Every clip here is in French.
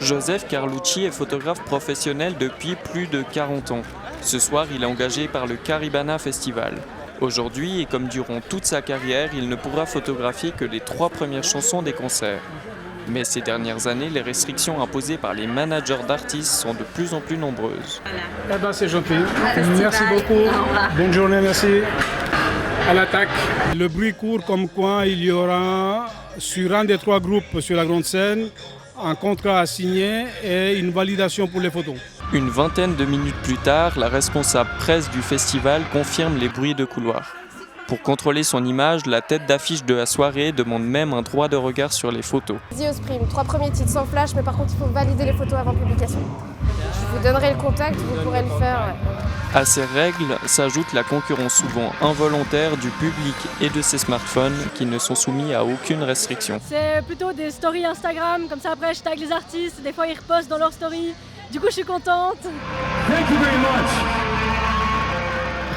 Joseph Carlucci est photographe professionnel depuis plus de 40 ans. Ce soir, il est engagé par le Caribana Festival. Aujourd'hui, et comme durant toute sa carrière, il ne pourra photographier que les 3 premières chansons des concerts. Mais ces dernières années, les restrictions imposées par les managers d'artistes sont de plus en plus nombreuses. Eh ben, c'est gentil. Merci beaucoup. Bonne journée, merci. À l'attaque. Le bruit court comme quoi il y aura sur un des 3 groupes sur la grande scène un contrat à signer et une validation pour les photos. Une vingtaine de minutes plus tard, la responsable presse du festival confirme les bruits de couloir. Pour contrôler son image, la tête d'affiche de la soirée demande même un droit de regard sur les photos. Prime, 3 premiers titres sans flash, mais par contre il faut valider les photos avant publication. Je vous donnerai le contact, vous pourrez le faire. À ces règles s'ajoute la concurrence souvent involontaire du public et de ses smartphones qui ne sont soumis à aucune restriction. C'est plutôt des stories Instagram, comme ça après je tag les artistes, des fois ils repostent dans leurs stories, du coup je suis contente. Thank you very much.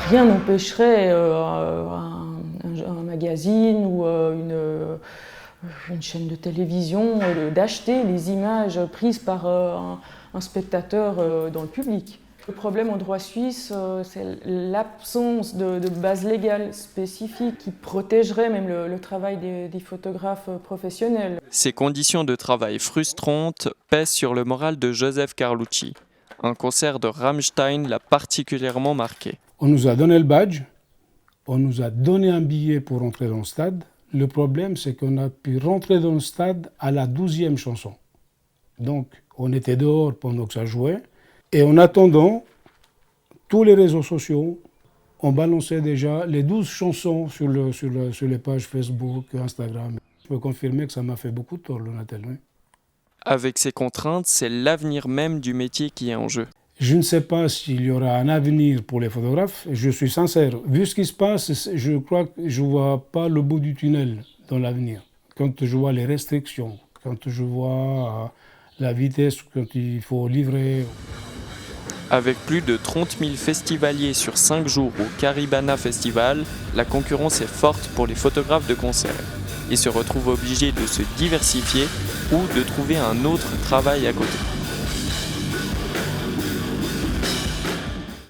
Rien n'empêcherait un magazine ou une chaîne de télévision d'acheter les images prises par un spectateur dans le public. Le problème en droit suisse, c'est l'absence de base légale spécifique qui protégerait même le travail des photographes professionnels. Ces conditions de travail frustrantes pèsent sur le moral de Joseph Carlucci. Un concert de Rammstein l'a particulièrement marqué. On nous a donné le badge, on nous a donné un billet pour rentrer dans le stade. Le problème, c'est qu'on a pu rentrer dans le stade à la 12e chanson. Donc, on était dehors pendant que ça jouait. Et en attendant, tous les réseaux sociaux ont balancé déjà les 12 chansons sur les pages Facebook, Instagram. Je peux confirmer que ça m'a fait beaucoup de tort, le Natel. Oui. Avec ces contraintes, c'est l'avenir même du métier qui est en jeu. Je ne sais pas s'il y aura un avenir pour les photographes. Je suis sincère. Vu ce qui se passe, je crois que je ne vois pas le bout du tunnel dans l'avenir. Quand je vois les restrictions, quand je vois la vitesse quand il faut livrer. Avec plus de 30 000 festivaliers sur 5 jours au Caribana Festival, la concurrence est forte pour les photographes de concert. Ils se retrouvent obligés de se diversifier ou de trouver un autre travail à côté.